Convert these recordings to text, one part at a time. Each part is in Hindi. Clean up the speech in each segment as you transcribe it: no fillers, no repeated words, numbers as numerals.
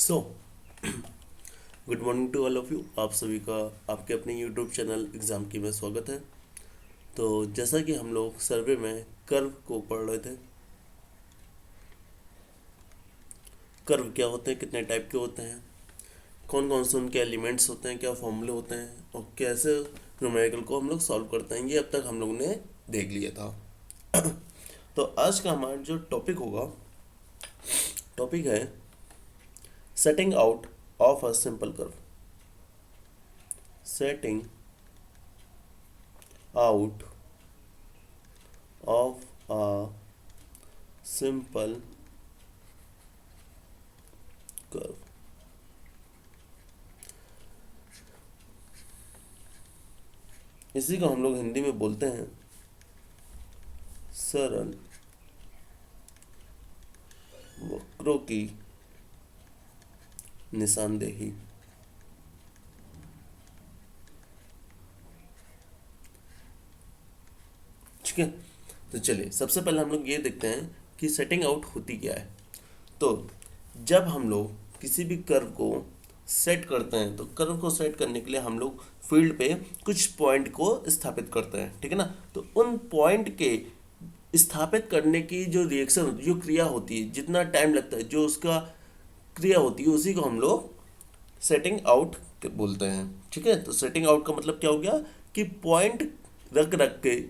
So good morning to all of you. आप सभी का आपके अपने यूट्यूब चैनल एग्ज़ाम की में स्वागत है। तो जैसा कि हम लोग सर्वे में कर्व को पढ़ रहे थे, कर्व क्या होते हैं, कितने टाइप के होते हैं, कौन कौन से उनके एलिमेंट्स होते हैं, क्या फॉर्मूले होते हैं और कैसे न्यूमेरिकल को हम लोग सॉल्व करते हैं, ये अब तक हम लोग ने देख लिया था। तो आज का हमारा जो टॉपिक होगा, टॉपिक है setting out of a simple curve. Setting out of a simple curve। इसी को हम लोग हिंदी में बोलते हैं सरल वक्रों की निशानदेही। ठीक है, तो चलिए सबसे पहले हम लोग ये देखते हैं कि सेटिंग आउट होती क्या है। तो जब हम लोग किसी भी कर्व को सेट करते हैं, तो कर्व को सेट करने के लिए हम लोग फील्ड पे कुछ पॉइंट को स्थापित करते हैं, ठीक है ना। तो उन पॉइंट के स्थापित करने की जो रिएक्शन, जो क्रिया होती है, जितना टाइम लगता है, जो उसका क्रिया होती है, उसी को हम लोग सेटिंग आउट बोलते हैं। ठीक है, तो सेटिंग आउट का मतलब क्या हो गया कि पॉइंट रख रख के,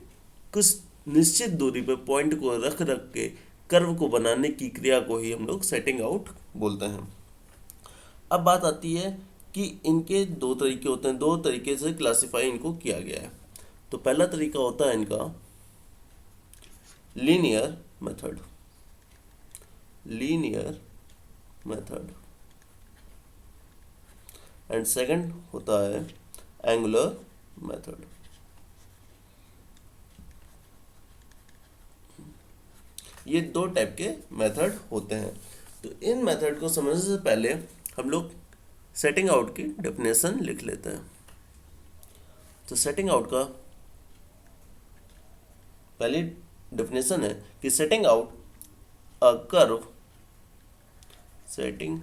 कुछ निश्चित दूरी पे पॉइंट को रख रख के कर्व को बनाने की क्रिया को ही हम लोग सेटिंग आउट बोलते हैं। अब बात आती है कि इनके दो तरीके होते हैं, दो तरीके से क्लासिफाई इनको किया गया है। तो पहला तरीका होता है इनका linear method. Linear method and second होता है एंगुलर मेथड। ये दो टाइप के मेथड होते हैं। तो इन मेथड को समझने से पहले हम लोग सेटिंग आउट की डेफिनेशन लिख लेते हैं। तो सेटिंग आउट का पहली डेफिनेशन है कि setting out a curve, setting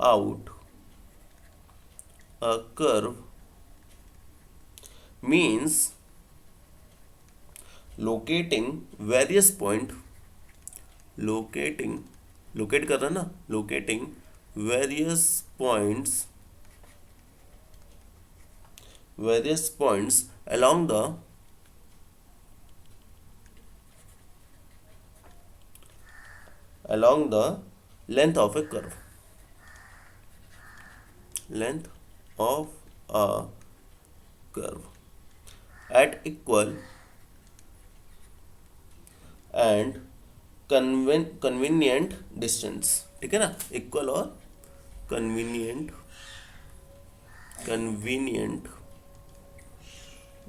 out a curve means locating various point, locating, locate कर रहा है ना, locating various points, various points along the along the length of a curve, length of a curve at equal and convenient distance। ठीक है ना, इक्वल और convenient convenient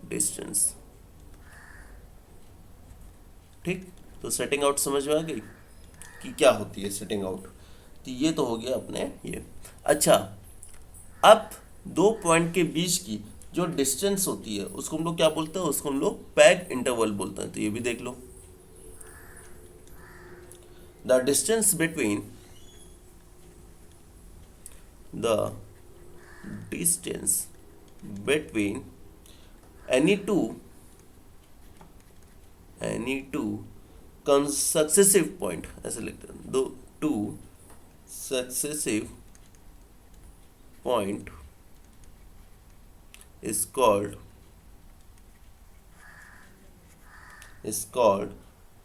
distance। ठीक, तो सेटिंग आउट समझ में आ गई कि क्या होती है सेटिंग आउट। तो ये तो हो गया अपने ये। अच्छा, अब दो पॉइंट के बीच की जो डिस्टेंस होती है उसको हम लोग क्या बोलते हैं, उसको हम लोग पैग इंटरवल बोलते हैं। तो ये भी देख लो, the distance between, the distance between any two successive point, ऐसे लिखते हैं, दो two successive point is called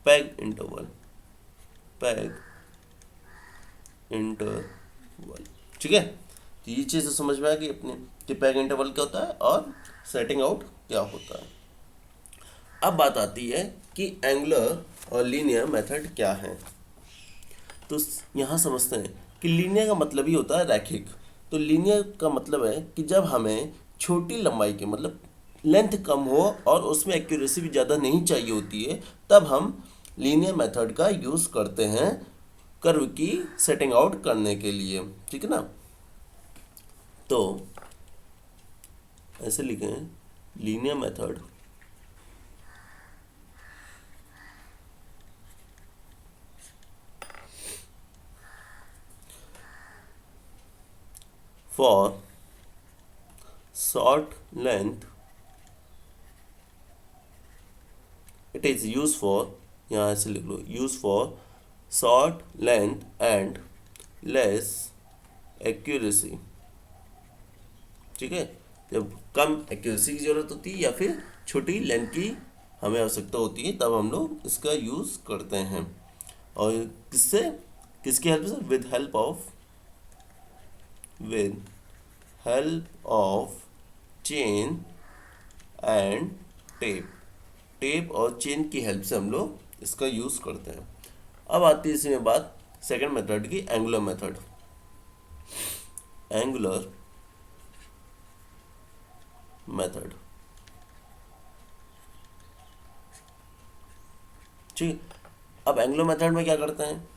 peg interval, peg interval। ठीक है, तो ये चीज़ तो समझ में आ गई अपने कि पैग इंटरवल क्या होता है और सेटिंग आउट क्या होता है। अब बात आती है कि एंगुलर और लीनियर मेथड क्या है। तो यहाँ समझते हैं कि लीनियर का मतलब ही होता है रैखिक। तो लीनियर का मतलब है कि जब हमें छोटी लंबाई के, मतलब लेंथ कम हो और उसमें एक्यूरेसी भी ज़्यादा नहीं चाहिए होती है, तब हम लीनियर मेथड का यूज़ करते हैं कर्व की सेटिंग आउट करने के लिए। ठीक है ना, तो ऐसे लिखें linear method for short length, it is used for, यहाँ ऐसे लिख लो, use for short length and less accuracy. ठीक है, जब कम एक्यूरेसी की जरूरत होती है या फिर छोटी लेंथ की हमें आवश्यकता होती है तब हम लोग इसका यूज करते हैं। और किससे, किसकी हेल्प से, with help of chain and tape. Tape और चेन की हेल्प से हम लोग इसका यूज करते हैं। अब आती है इसी में बात सेकंड मेथड की, एंगुलर मेथड। एंगुलर मेथड, ठीक। अब एंगुलर मेथड में क्या करते हैं,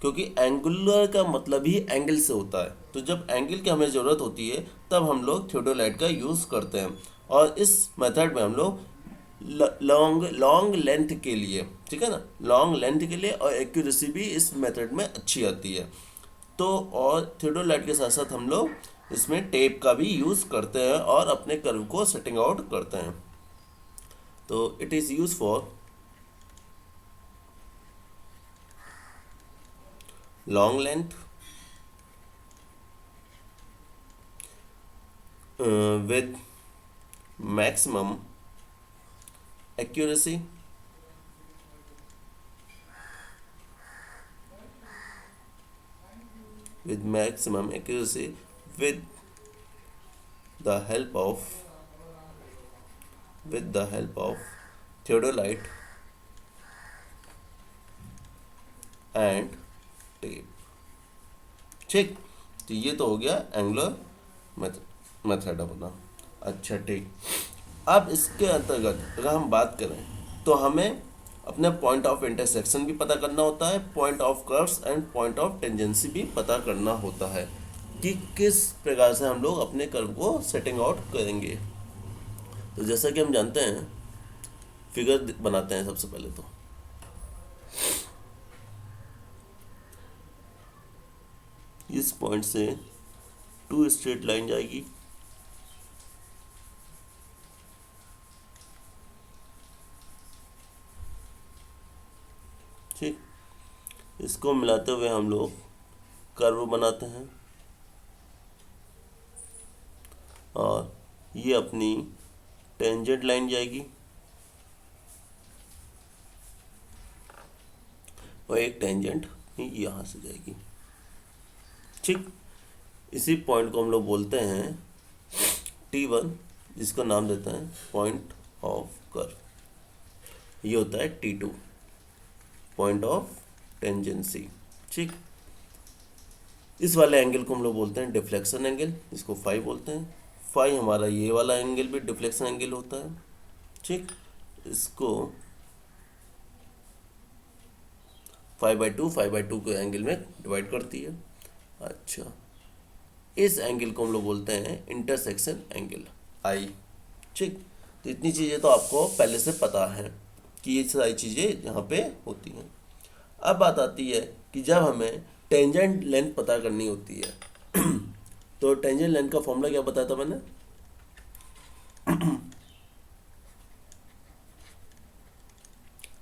क्योंकि एंगुलर का मतलब ही एंगल से होता है, तो जब एंगल की हमें ज़रूरत होती है तब हम लोग थियोडोलाइट का यूज़ करते हैं। और इस मेथड में हम लोग लॉन्ग लेंथ के लिए, ठीक है ना, लॉन्ग लेंथ के लिए और एक्यूरेसी भी इस मेथड में अच्छी आती है। तो और थियोडोलाइट के साथ साथ हम लोग इसमें टेप का भी यूज़ करते हैं और अपने कर्व को सेटिंग आउट करते हैं। तो it is use for long length with maximum accuracy, with maximum accuracy, with the help of theodolite and tape। ठीक, तो ये तो हो गया एंगुलर मेथड अपना। अच्छा ठीक, अब इसके अंतर्गत अगर हम बात करें तो हमें अपने पॉइंट ऑफ इंटरसेक्शन भी पता करना होता है, point of curves and point of tangency भी पता करना होता है कि किस प्रकार से हम लोग अपने कर्व को सेटिंग आउट करेंगे। तो जैसा कि हम जानते हैं, फिगर बनाते हैं सबसे पहले। तो इस पॉइंट से 2 स्ट्रेट लाइन जाएगी, ठीक। इसको मिलाते हुए हम लोग कर्व बनाते हैं और ये अपनी टेंजेंट लाइन जाएगी और एक टेंजेंट यहाँ से जाएगी, ठीक। इसी पॉइंट को हम लोग बोलते हैं T1, जिसका नाम देते हैं पॉइंट ऑफ कर्व। ये होता है T2, पॉइंट ऑफ टेंजेंसी, ठीक। इस वाले एंगल को हम लोग बोलते हैं डिफ्लेक्शन एंगल, जिसको फाई बोलते हैं। फाई हमारा ये वाला एंगल भी डिफ्लेक्शन एंगल होता है, ठीक। इसको 5/2 के एंगल में डिवाइड करती है। अच्छा, इस एंगल को हम लोग बोलते हैं इंटरसेक्शन एंगल, आई, ठीक। तो इतनी चीज़ें तो आपको पहले से पता है कि ये सारी चीज़ें यहाँ पे होती हैं। अब बात आती है कि जब हमें टेंजेंट लेंथ पता करनी होती है तो टेंजेंट लेंथ का फॉर्मूला क्या बताया था मैंने,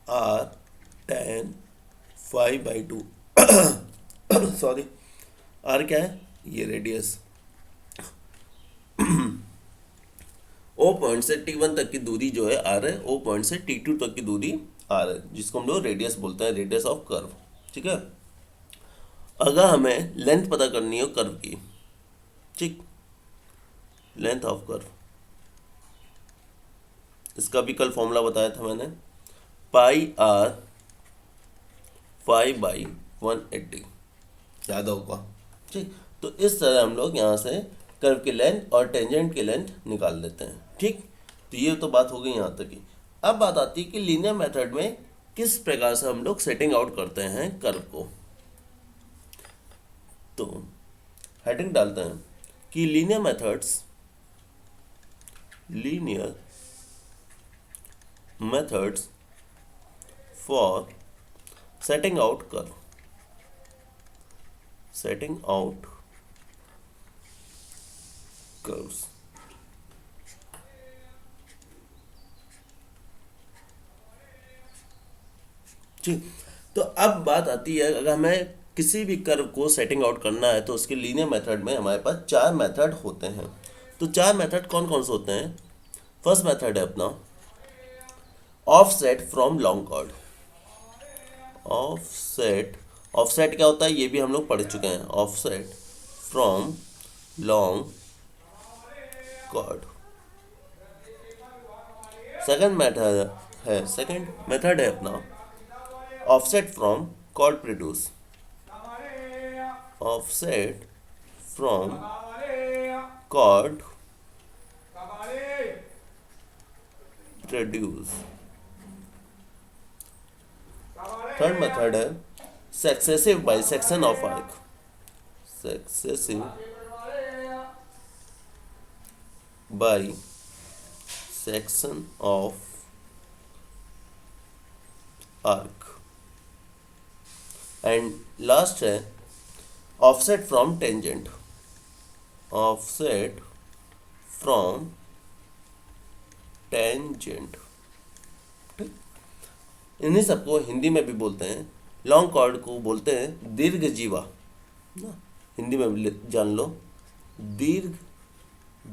R tan 5/2 सॉरी, R क्या है, ये रेडियस। O पॉइंट से T1 तक की दूरी जो है R है, O पॉइंट से T2 तक की दूरी R है, जिसको हम लोग रेडियस बोलते हैं, रेडियस ऑफ कर्व, ठीक है। अगर हमें लेंथ पता करनी हो कर्व की, ठीक, लेंथ ऑफ कर्व, इसका भी कल फॉर्मूला बताया था मैंने, πr 5/180, याद होगा, ठीक। तो इस तरह हम लोग यहाँ से कर्व की लेंथ और टेंजेंट की लेंथ निकाल लेते हैं, ठीक। तो ये तो बात हो गई यहाँ तक की। अब बात आती है कि लीनियर मेथड में किस प्रकार से हम लोग सेटिंग आउट करते हैं कर्व को। तो हेडिंग डालते हैं कि linear methods for setting out curves. ठीक, तो अब बात आती है, अगर हमें किसी भी कर्व को सेटिंग आउट करना है तो उसके लीनियर मेथड में हमारे पास चार मेथड होते हैं। तो चार मेथड कौन कौन से होते हैं? फर्स्ट मेथड है अपना offset from long chord. Offset, offset क्या होता है ये भी हम लोग पढ़ चुके हैं। Offset from long chord. Second method है अपना offset from chord produce. Offset from chord produce. Third method है successive bisection of arc. Successive bisection of arc. And last है offset from tangent. Offset from tangent. ठीक, इन्हीं सबको हिंदी में भी बोलते हैं, लॉन्ग कॉर्ड को बोलते हैं दीर्घ जीवा ना, हिंदी में भी जान लो, दीर्घ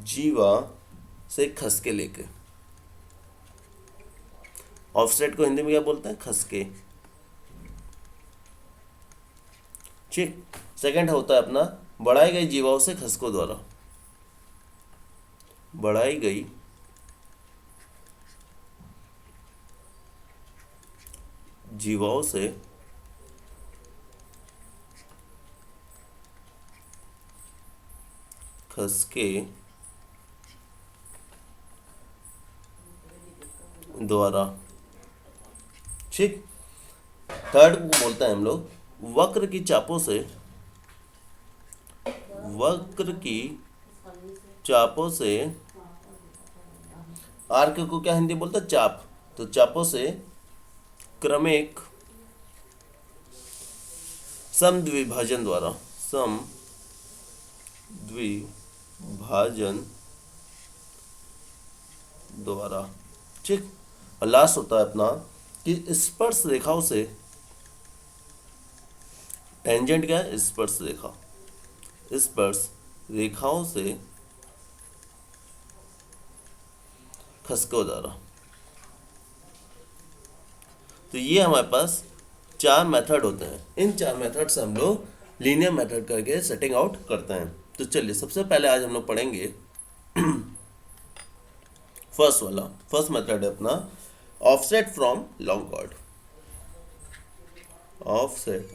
जीवा से खसके लेके। ऑफसेट को हिंदी में क्या बोलते हैं? खसके। ठीक, सेकंड होता है अपना बढ़ाई गई जीवाओं से खसकों द्वारा। बढ़ाई गई जीवाओं से खसके द्वारा। ठीक, थर्ड को बोलते हैं हम लोग वक्र की चापों से, वक्र की चापों से। आर्क को क्या हिंदी बोलते हैं? चाप। तो चापों से क्रमिक समद्विभाजन द्वारा, समद्विभाजन द्वारा। ठीक, और लास्ट होता है अपना कि स्पर्श रेखाओं से, टेंजेंट क्या है? स्पर्श रेखा। स्पर्श रेखाओं से खसकों द्वारा। तो ये हमारे पास चार मेथड होते हैं। इन चार मेथड से हम लोग लीनियर मेथड करके सेटिंग आउट करते हैं। तो चलिए सबसे पहले आज हम लोग पढ़ेंगे फर्स्ट मेथड है अपना offset from long chord. Offset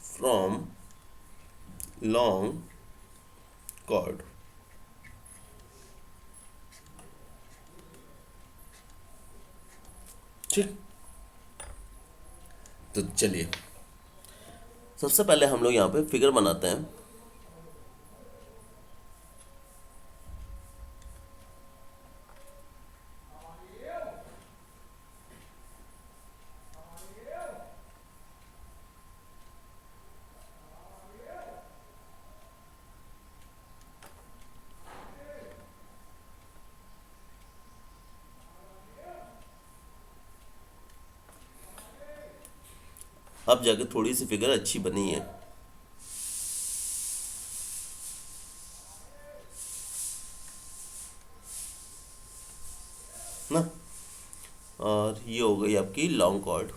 from long chord. ठीक, तो चलिए सबसे पहले हम लोग यहाँ पे फिगर बनाते हैं। अब जाके थोड़ी सी फिगर अच्छी बनी है ना। और ये हो गई आपकी लॉन्ग कॉर्ड।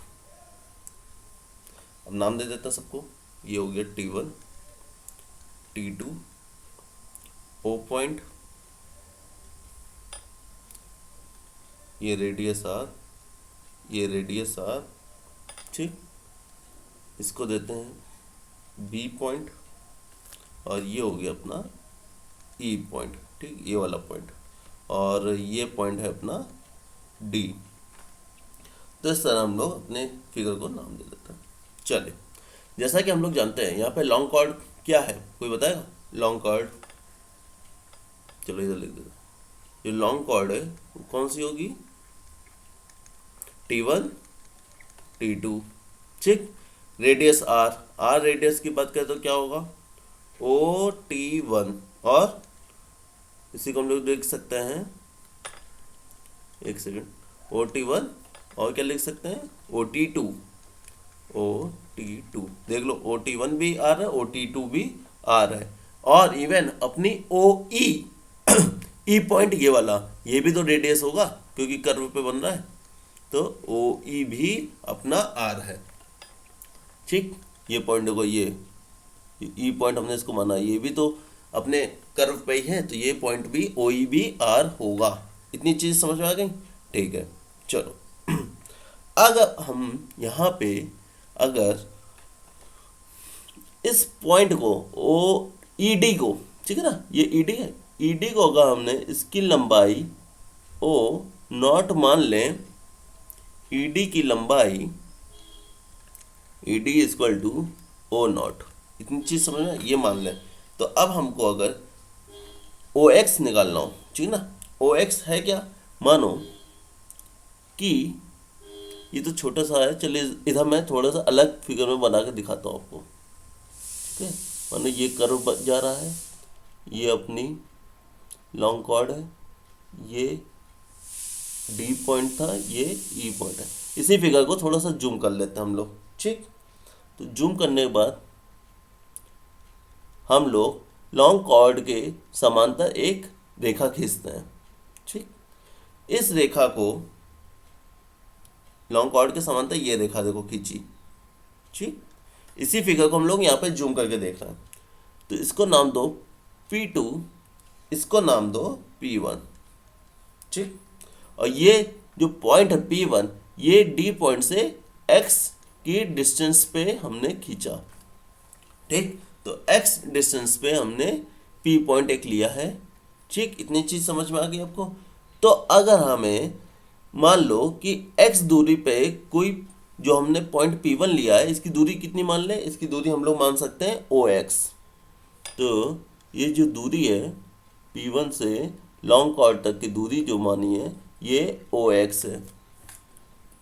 अब नाम दे देता सबको। ये हो गया T1, T2, O पॉइंट, ये रेडियस R, ये रेडियस R। ठीक, इसको देते हैं B पॉइंट, और ये हो गया अपना E पॉइंट। ठीक, ये वाला पॉइंट, और ये पॉइंट है अपना D। तो इस तरह हम लोग अपने फिगर को नाम दे देते हैं। चलिए, जैसा कि हम लोग जानते हैं यहाँ पे लॉन्ग कॉर्ड क्या है, कोई बताएगा? लॉन्ग कॉर्ड, चलो इधर लिख देते हैं। जो लॉन्ग कॉर्ड है वो कौन सी होगी? T1, T2। ठीक, रेडियस R रेडियस की बात करें तो क्या होगा? OT1 और इसी को हम लोग लिख सकते हैं, एक सेकेंड, OT1 और क्या लिख सकते हैं, OT2। OT2 देख लो, OT1 भी आ रहा है, OT2 भी आ रहा है। और इवन अपनी OE ई पॉइंट ये वाला, ये भी तो रेडियस होगा क्योंकि कर्व पे बन रहा है, तो OE भी अपना R है। ठीक, ये पॉइंट देखो, ये ई पॉइंट हमने इसको माना, ये भी तो अपने कर्व पे ही है, तो ये पॉइंट भी OE भी R होगा। इतनी चीज समझ में आ गई? ठीक है, चलो अगर हम यहाँ पे अगर इस पॉइंट को ED को, ठीक है ना, ये ED है, ED को अगर हमने इसकी लंबाई O0 मान लें, ED की लंबाई ED इक्वल टू O0, इतनी चीज समझ में, ये मान लें। तो अब हमको अगर OX निकालना हो, ठीक है ना, OX है क्या, मानो कि ये तो छोटा सा है, चलिए इधर मैं थोड़ा सा अलग फिगर में बना के दिखाता हूँ आपको। ठीक है, मानो ये कर्व जा रहा है, ये अपनी लॉन्ग कॉर्ड है, ये D पॉइंट था, ये E पॉइंट है। इसी फिगर को थोड़ा सा जूम कर लेते हैं हम लोग। ठीक, तो जूम करने के बाद हम लोग लॉन्ग कॉर्ड के समांतर एक रेखा खींचते हैं। ठीक, इस रेखा को लॉन्ग कॉर्ड के समांतर ये रेखा देखो खींची। ठीक, इसी फिगर को हम लोग यहाँ पे जूम करके देख रहे हैं। तो इसको नाम दो P2, इसको नाम दो P1। ठीक, और ये जो पॉइंट है P1, ये D पॉइंट से X की डिस्टेंस पे हमने खींचा। ठीक, तो X डिस्टेंस पे हमने P पॉइंट एक लिया है। ठीक, इतनी चीज समझ में आ गई आपको? तो अगर हमें मान लो कि X दूरी पे कोई जो हमने पॉइंट P1 लिया है, इसकी दूरी कितनी मान लें, इसकी दूरी हम लोग मान सकते हैं OX। तो ये जो दूरी है P1 से लॉन्ग कॉर्ड तक की दूरी जो मानी है, ये OX है।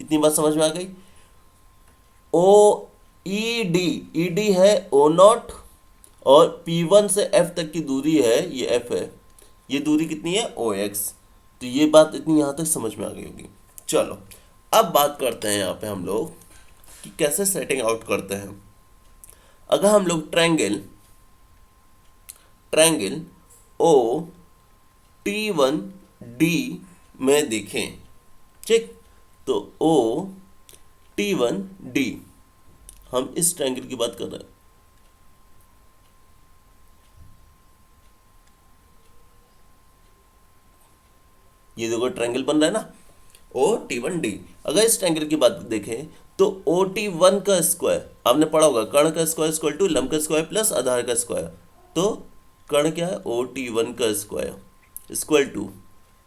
इतनी बात समझ में आ गई? ED है O0, और P1 से F तक की दूरी है, ये F है। ये दूरी कितनी है, OX। तो ये बात इतनी यहाँ तक समझ में आ गई होगी। चलो अब बात करते हैं यहाँ पे हम लोग कि कैसे सेटिंग आउट करते हैं। अगर हम लोग ट्रायंगल OT1D में देखें, ठीक, तो OT1D, हम इस ट्रायंगल की बात कर रहे हैं। ये देखो ट्रायंगल बन रहा है ना, OT1D। अगर इस ट्रायंगल की बात देखें तो OT1 का स्क्वायर आपने पढ़ा होगा, कर्ण का स्क्वायर इक्वल टू लंब का स्क्वायर प्लस आधार का स्क्वायर। तो कर्ण क्या है, OT1 का स्क्वायर इक्वल टू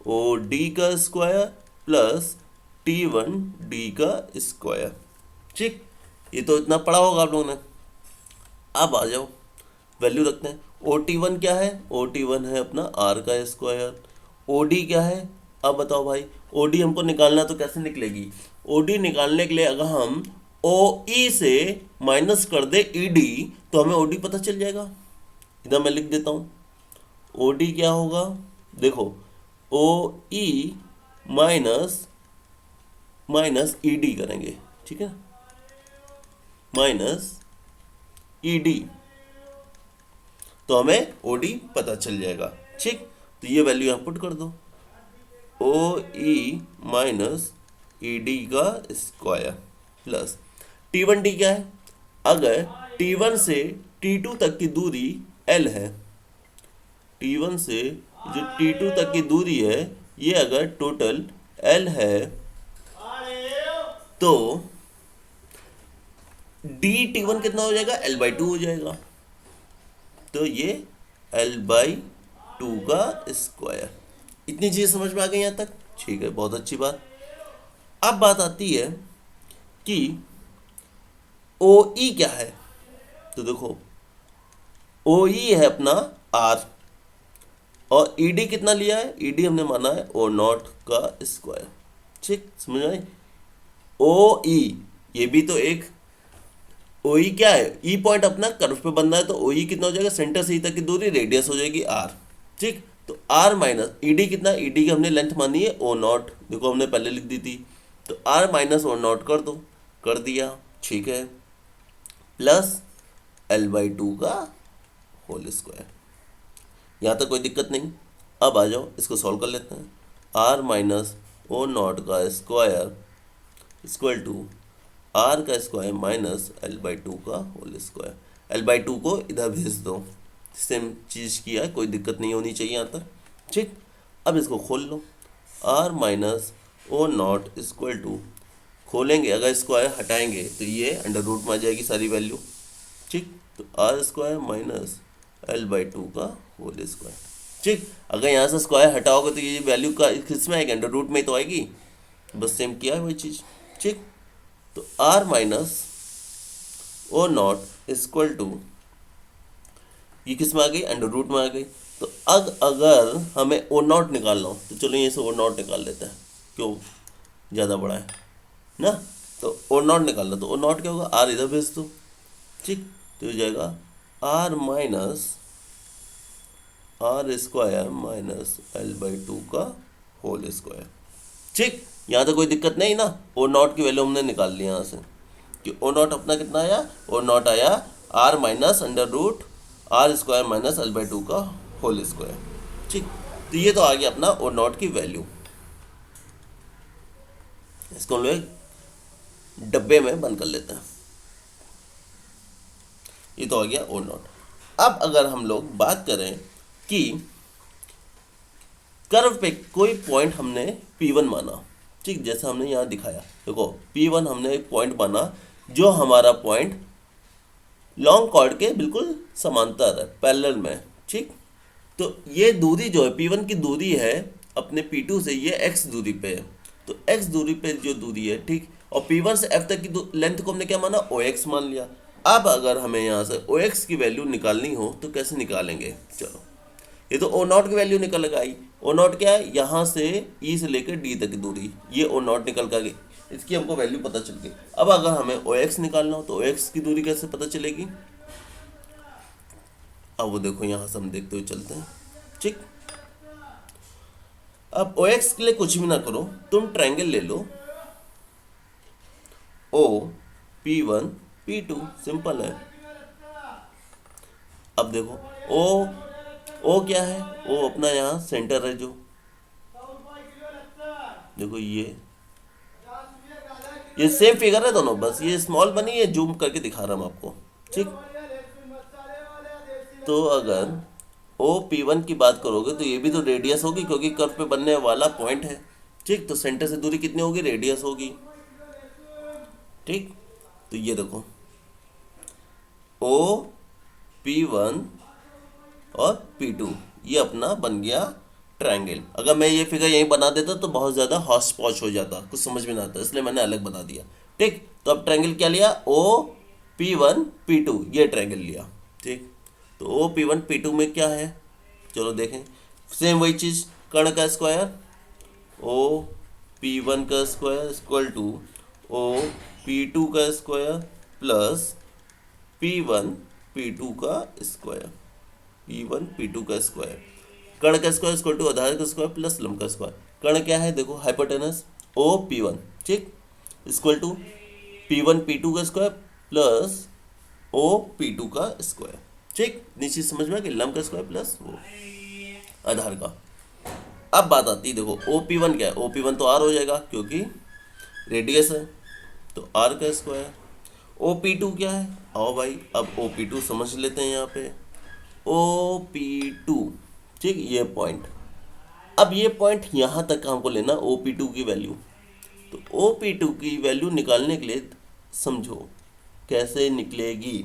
OD का स्क्वायर प्लस T1D का स्क्वायर। ठीक, ये तो इतना पढ़ा होगा आप लोगों ने। अब आ जाओ, वैल्यू रखते हैं। OT1 क्या है, OT1 है अपना R का स्क्वायर। OD क्या है, अब बताओ भाई, OD हमको निकालना तो कैसे निकलेगी? OD निकालने के लिए अगर हम OE से माइनस कर दे ED, तो हमें OD पता चल जाएगा। इधर मैं लिख देता हूँ, OD क्या होगा, देखो OE माइनस ED करेंगे, ठीक है, माइनस ED, तो हमें OD पता चल जाएगा। ठीक, तो ये वैल्यू यहाँ पुट कर दो, OE माइनस ED का स्क्वायर प्लस T1D क्या है, अगर T1 से T2 तक की दूरी L है, T1 से जो T2 तक की दूरी है, ये अगर टोटल L है, तो DT1 कितना हो जाएगा, L/2 हो जाएगा। तो ये L/2 का स्क्वायर। इतनी चीज समझ में आ गई यहाँ तक? ठीक है, बहुत अच्छी बात। अब बात आती है कि OE क्या है। तो देखो OE है अपना R, और ED कितना लिया है, ED हमने माना है O0 का स्क्वायर। ठीक, समझ आई? OE ये भी तो एक, OE क्या है, E पॉइंट अपना कर्व पे बन रहा है, तो OE कितना हो जाएगा, सेंटर से E तक की दूरी रेडियस हो जाएगी R। ठीक, तो आर माइनस ई डी कितना, ई डी की हमने लेंथ मानी है ओ नॉट, देखो हमने पहले लिख दी थी, तो आर माइनस ओ नॉट कर दो, कर दिया, ठीक है, प्लस एल बाई टू का होल स्क्वायर। यहाँ तक कोई दिक्कत नहीं। अब आ जाओ इसको सॉल्व कर लेते हैं। आर माइनस ओ नॉट का स्क्वायर इक्वल टू आर का square minus L by two का whole square. L by two को इधर भेज दो, सेम चीज़ किया है, कोई दिक्कत नहीं होनी चाहिए यहाँ तक, ठीक। अब इसको खोल लो, R minus O nought equal to, खोलेंगे अगर स्क्वायर हटाएंगे तो ये अंडर रूट में आ जाएगी सारी वैल्यू, ठीक। तो R square minus L by two का होल स्क्वायर, ठीक। अगर यहाँ से स्क्वायर हटाओगे तो ये वैल्यू का किस में आएगी, अंडर रूट में ही तो आएगी, बस सेम किया है वही चीज़, ठीक। तो R minus O nought equal to, ये किस में आ गई, अंडर रूट में आ गई। तो अगर हमें ओ नॉट निकालना हो तो चलो ये से ओ नॉट निकाल लेते हैं, क्यों, ज़्यादा बड़ा है ना। तो ओ नॉट निकालना, तो ओ नॉट क्या होगा, आर इधर भेज दो, ठीक। तो हो जाएगा R minus R square minus L by two का होल स्क्वायर, ठीक। यहाँ तो कोई दिक्कत नहीं ना, ओ नॉट की वैल्यू हमने निकाल ली यहाँ से, कि ओ नॉट अपना कितना आया, ओ नॉट आया R minus under root R square minus L by two का होल स्क्वायर, ठीक। तो ये तो आ गया अपना ओ नॉट की वैल्यू। इसको हम लोग डब्बे में बंद कर लेते हैं, ये तो आ गया ओ नॉट। अब अगर हम लोग बात करें कि कर्व पे कोई पॉइंट हमने P1 माना, ठीक, जैसा हमने यहाँ दिखाया, देखो P1 हमने एक पॉइंट माना जो हमारा पॉइंट लॉन्ग कॉर्ड के बिल्कुल समांतर है, पैरेलल में, ठीक। तो ये दूरी जो है P1 की दूरी है अपने P2 से, ये x दूरी पे है, तो x दूरी पे जो दूरी है, ठीक। और P1 से F तक की लेंथ को हमने क्या माना, OX मान लिया। अब अगर हमें यहाँ से OX की वैल्यू निकालनी हो तो कैसे निकालेंगे, चलो, ये तो ओ नॉट की वैल्यू निकल कर आई। ओ नॉट क्या है, यहाँ से ई से लेकर डी तक की दूरी, ये ओ नॉट निकल कर गई, इसकी हमको वैल्यू पता चल गई। अब अगर हमें ओ एक्स निकालना हो तो ओ एक्स की दूरी कैसे पता चलेगी, अब वो देखो यहाँ से हम देखते हुए चलते हैं, ठीक। अब ओ एक्स के लिए कुछ भी ना करो, तुम ट्रायंगल ले लो ओ P1 P2, सिंपल है। अब देखो ओ क्या है, ओ अपना यहाँ सेंटर है, जो देखो ये सेम फिगर है दोनों, बस ये स्मॉल बनी है, जूम करके दिखा रहा हूँ आपको, ठीक। तो अगर ओ P1 की बात करोगे तो ये भी तो रेडियस होगी, क्योंकि कर्व पे बनने वाला पॉइंट है, ठीक। तो सेंटर से दूरी कितनी होगी, रेडियस होगी, ठीक। तो ये देखो ओ P1 और P2 ये अपना बन गया ट्रायंगल। अगर मैं ये फिगर यहीं बना देता तो बहुत ज़्यादा हॉच पॉच हो जाता, कुछ समझ में ना आता, इसलिए मैंने अलग बना दिया, ठीक। तो अब ट्रायंगल क्या लिया, ओ P1 P2 ये ट्रायंगल लिया, ठीक। तो ओ P1 P2 में क्या है, चलो देखें, सेम वही चीज़, कर्ण का स्क्वायर ओ P1 का square equal two O P2 का स्क्वायर प्लस P1 P2 का स्क्वायर, P1 P2 का स्क्वायर, कर्ण का स्क्वायर इक्वल टू आधार का स्क्वायर प्लस लंब का स्क्वायर। कर्ण क्या है, देखो हाइपोटेनस ओ P1, ठीक, इक्वल टू P1 P2 का स्क्वायर प्लस ओ P2 का स्क्वायर, ठीक। नीचे समझ में आ गया, लंब का स्क्वायर प्लस वो आधार का। अब बात आती है, देखो ओ P1 क्या है, ओ P1 तो R हो जाएगा क्योंकि रेडियस है, तो R का स्क्वायर। ओ P2 क्या है, आओ भाई अब ओ P2 समझ लेते हैं, यहाँ पे ओ P2, ठीक, ये पॉइंट। अब ये पॉइंट यहाँ तक हमको लेना ओ P2 की वैल्यू, तो ओ P2 की वैल्यू निकालने के लिए समझो कैसे निकलेगी।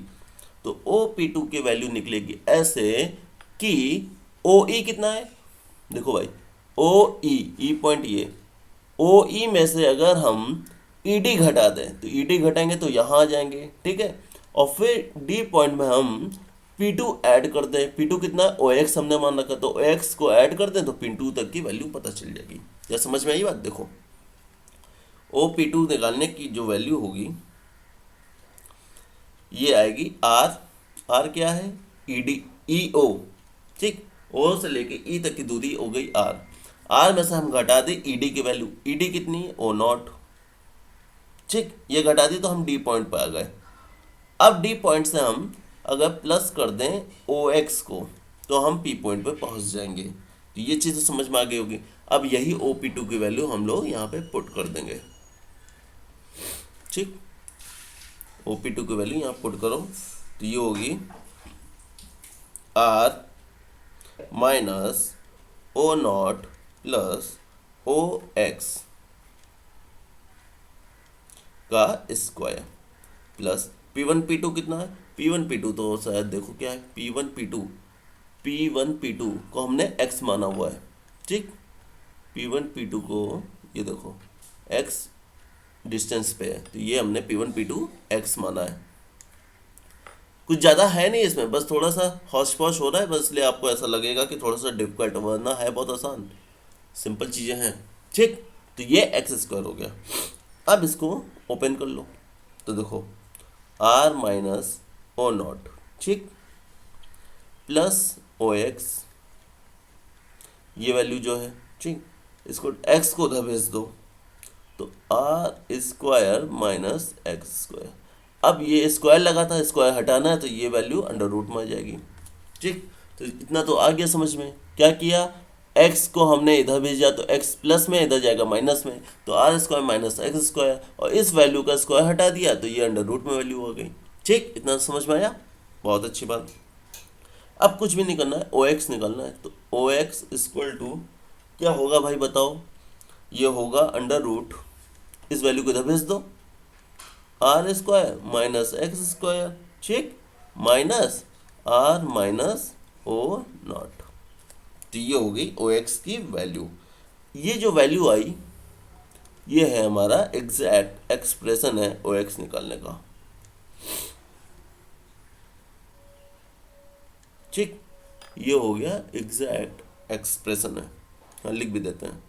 तो ओ P2 की वैल्यू निकलेगी ऐसे कि ओ ई कितना है, देखो भाई ओ ई पॉइंट, ये ओ ई में से अगर हम ई डी घटा दें तो ई डी घटाएंगे तो यहाँ आ जाएंगे, ठीक है। और फिर डी पॉइंट में हम P2 ऐड कर दें, P2 कितना है, ओ एक्स हमने मान रखा, तो ओ एक्स को ऐड कर दें तो P2 तक की वैल्यू पता चल जाएगी। क्या समझ में आई बात, देखो ओ P2 निकालने की जो वैल्यू होगी ये आएगी आर क्या है, ई डी ई ओ, ठीक। ओ से लेके ई तक की दूरी हो गई आर। आर में से हम घटा दें ईडी की वैल्यू, ईडी कितनी है ओ नॉट, ठीक, ये घटा दी तो हम डी पॉइंट पर आ गए। अब डी पॉइंट से हम अगर प्लस कर दें ओ एक्स को तो हम पी पॉइंट पे पहुंच जाएंगे। तो ये चीज़ तो समझ में आ गई होगी। अब यही ओ पी टू की वैल्यू हम लोग यहाँ पे पुट कर देंगे, ठीक, ओ पी टू की वैल्यू यहाँ पुट करो तो ये होगी R minus O nought plus O X का square plus P one P two कितना है, पी वन पी टू तो शायद देखो क्या है, पी वन पी टू को हमने x माना हुआ है, ठीक, पी वन पी टू को ये देखो x डिस्टेंस पे है तो ये हमने P one P two X माना है। कुछ ज़्यादा है नहीं इसमें, बस थोड़ा सा हौश पौश हो रहा है बस, इसलिए आपको ऐसा लगेगा कि थोड़ा सा डिफिकल्ट, वरना है बहुत आसान, सिंपल चीज़ें हैं, ठीक। तो ये एक्स स्क्वायर हो गया। अब इसको ओपन कर लो तो देखो आर माइनस ओ नॉट, ठीक, प्लस ओ एक्स, ये वैल्यू जो है, ठीक, इसको एक्स को उधर भेज दो तो R square minus X square. अब ये स्क्वायर लगा था, स्क्वायर हटाना है तो ये वैल्यू अंडर रूट में आ जाएगी, ठीक। तो इतना तो आ गया समझ में। क्या किया, x को हमने इधर भेजा तो x प्लस में, इधर जाएगा माइनस में, तो R square minus X square, और इस वैल्यू का स्क्वायर हटा दिया तो ये अंडर रूट में वैल्यू हो गई, ठीक। इतना समझ में आया, बहुत अच्छी बात। अब कुछ भी नहीं करना है, ओ एक्स निकालना है। तो ओ एक्स इक्वल टू क्या होगा भाई बताओ, ये होगा अंडर रूट, इस वैल्यू को इधर भेज दो, R square minus X square, ठीक, minus R minus O nought. तो ये हो गई ओ एक्स की वैल्यू। ये जो वैल्यू आई ये है हमारा एग्जैक्ट एक्सप्रेशन है ओ एक्स निकालने का, ठीक। ये हो गया एग्जैक्ट एक्सप्रेशन है, हाँ लिख भी देते हैं।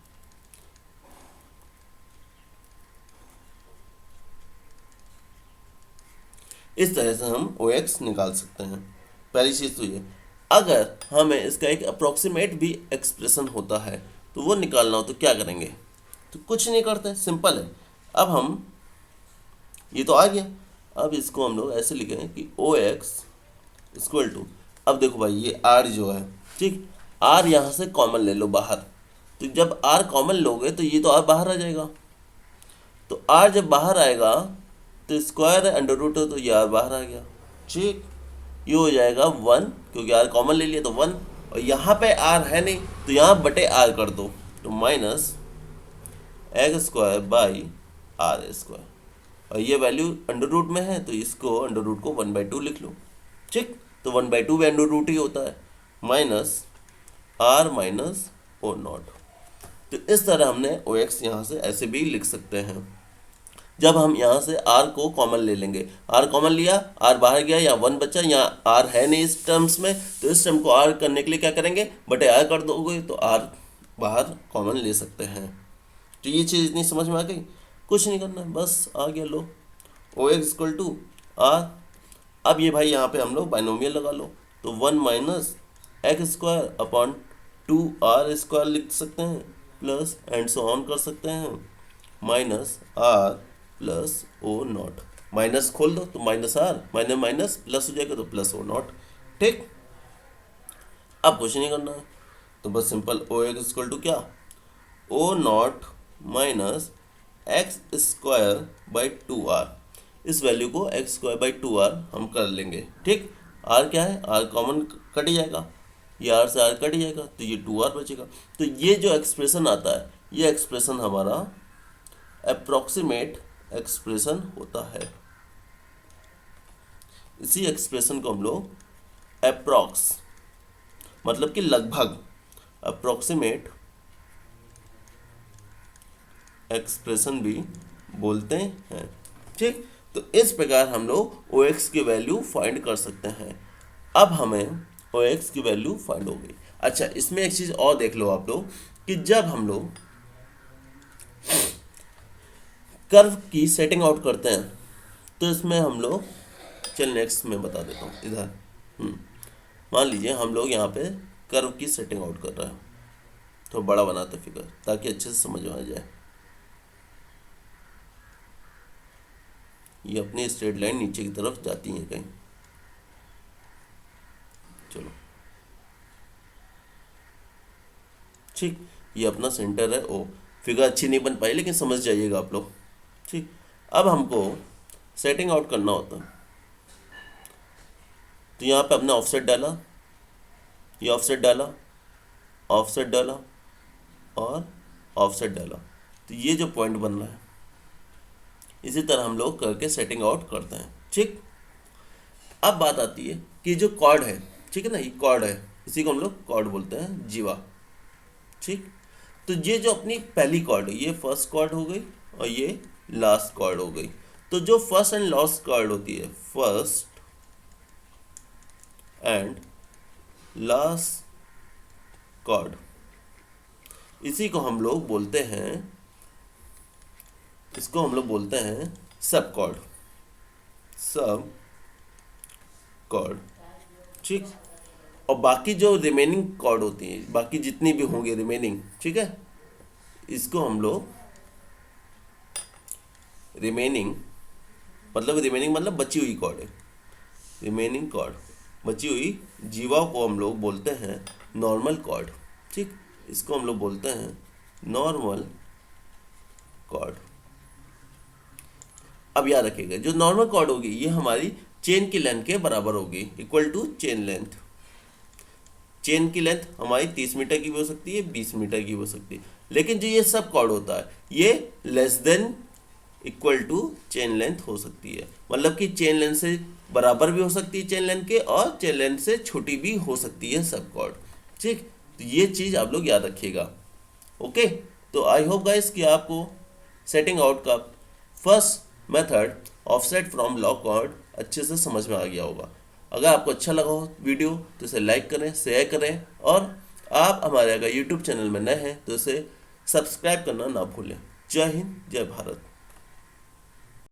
इस तरह से हम ओ एक्स निकाल सकते हैं। पहली चीज़ तो ये, अगर हमें इसका एक अप्रोक्सीमेट भी एक्सप्रेशन होता है तो वो निकालना हो तो क्या करेंगे, तो कुछ नहीं करते, सिंपल है। अब हम ये तो आ गया, अब इसको हम लोग ऐसे लिखेंगे कि ओ एक्स इक्वल टू, अब देखो भाई ये आर जो है, ठीक, आर यहाँ से कॉमन ले लो बाहर, तो जब आर कॉमन लोगे तो ये तो आर बाहर आ जाएगा, तो आर जब बाहर आएगा तो स्क्वायर है अंडर रूट है तो ये आर बाहर आ गया, ठीक। ये हो जाएगा 1 क्योंकि आर कॉमन ले लिया तो 1, और यहाँ पे आर है नहीं तो यहाँ बटे आर कर दो तो minus X square by R square, और ये वैल्यू अंडर रूट में है तो इसको अंडर रूट को 1/2 लिख लो, ठीक। तो 1/2 भी अंडर रूट ही होता है, minus R minus O nought. तो इस तरह हमने ओ एक्स यहाँ से ऐसे भी लिख सकते हैं। जब हम यहाँ से r को कॉमन ले लेंगे, r कॉमन लिया, r बाहर गया, या 1 बचा, यहाँ r है नहीं इस टर्म्स में, तो इस टर्म को r करने के लिए क्या करेंगे, बटे r कर दोगे तो r बाहर कॉमन ले सकते हैं। तो ये चीज़ इतनी समझ में आ गई, कुछ नहीं करना, बस आ गया, लो ओ एक्स इक्वल टू आर। अब ये भाई यहाँ पे हम लोग बाइनोमियल लगा लो, तो 1 minus X square upon 2r square लिख सकते हैं, प्लस एंड सो ऑन कर सकते हैं, minus R plus O nought, minus खोल दो तो minus R, minus minus plus हो जाएगा तो प्लस ओ नॉट, ठीक। अब कुछ नहीं करना है, तो बस simple O X equal to क्या, O nought minus X square by 2r, इस वैल्यू को एक्स स्क्वायर बाई 2r हम कर लेंगे, ठीक। आर क्या है, आर कॉमन कट ही जाएगा, ये आर से आर कट ही जाएगा तो ये 2r बचेगा। तो ये जो एक्सप्रेशन आता है ये एक्सप्रेशन हमारा अप्रॉक्सीमेट एक्सप्रेशन होता है। इसी एक्सप्रेशन को हम लोग अप्रॉक्स मतलब कि लगभग, अप्रॉक्सीमेट एक्सप्रेशन भी बोलते हैं, ठीक। तो इस प्रकार हम लोग ओ एक्स की वैल्यू फाइंड कर सकते हैं। अब हमें ओ एक्स की वैल्यू फाइंड हो गई। अच्छा, इसमें एक चीज़ और देख लो आप लोग कि जब हम लोग कर्व की सेटिंग आउट करते हैं तो इसमें हम लोग, चल नेक्स्ट में बता देता हूँ इधर, मान लीजिए हम लोग यहाँ पे कर्व की सेटिंग आउट कर रहा है। तो बड़ा बनाते फिगर ताकि अच्छे से समझ में आ जाए। ये अपनी स्ट्रेट लाइन नीचे की तरफ जाती है कहीं। चलो ठीक, ये अपना सेंटर है। ओ, फिगर अच्छी नहीं बन पाई लेकिन समझ जाइएगा आप लोग। ठीक, अब हमको सेटिंग आउट करना होता है। तो यहाँ पे अपने ऑफसेट डाला, ये ऑफसेट डाला, ऑफसेट डाला और ऑफसेट डाला। तो ये जो पॉइंट बन रहा है, इसी तरह हम लोग करके सेटिंग आउट करते हैं। ठीक, अब बात आती है कि जो कॉर्ड है, ठीक है ना, ये कॉर्ड है, इसी को हम लोग कॉर्ड बोलते हैं, जीवा। ठीक, तो ये जो अपनी पहली कॉर्ड है, ये फर्स्ट कॉर्ड हो गई और ये लास्ट कॉर्ड हो गई। तो जो फर्स्ट एंड लास्ट कॉर्ड होती है, फर्स्ट एंड लास्ट कॉर्ड, इसी को हम लोग बोलते हैं, इसको हम लोग बोलते हैं सब कॉर्ड, सब कॉर्ड। ठीक, और बाकी जो रिमेनिंग कॉर्ड होती है, बाकी जितनी भी होंगे रिमेनिंग, ठीक है, इसको हम लोग रिमेनिंग मतलब बची हुई कॉर्ड है, रिमेनिंग कॉर्ड, बची हुई जीवा को हम लोग बोलते हैं नॉर्मल कॉर्ड। ठीक, इसको हम लोग बोलते हैं नॉर्मल कॉर्ड। अब याद रखिएगा, जो नॉर्मल कॉर्ड होगी ये हमारी चेन की लेंथ के बराबर होगी, equal to chain length. Chain की लेंथ हमारी 30 मीटर की भी हो सकती है, 20 मीटर की भी हो सकती है, लेकिन जो ये सब कॉर्ड होता है ये less than equal to chain length हो सकती है। मतलब कि चेन लेंथ से बराबर भी हो सकती है चेन लेंथ के, और चेन लेंथ से छोटी भी हो सकती है सब कॉर्ड। ठीक, तो ये चीज़ आप लोग याद रखिएगा। ओके, तो आई होप गाइस कि आपको सेटिंग आउट का first method offset from lock chord अच्छे से समझ में आ गया होगा। अगर आपको अच्छा लगा हो वीडियो तो इसे लाइक करें, शेयर करें, और आप हमारे अगर यूट्यूब चैनल में नए हैं तो इसे सब्सक्राइब करना ना भूलें। जय हिंद, जय भारत।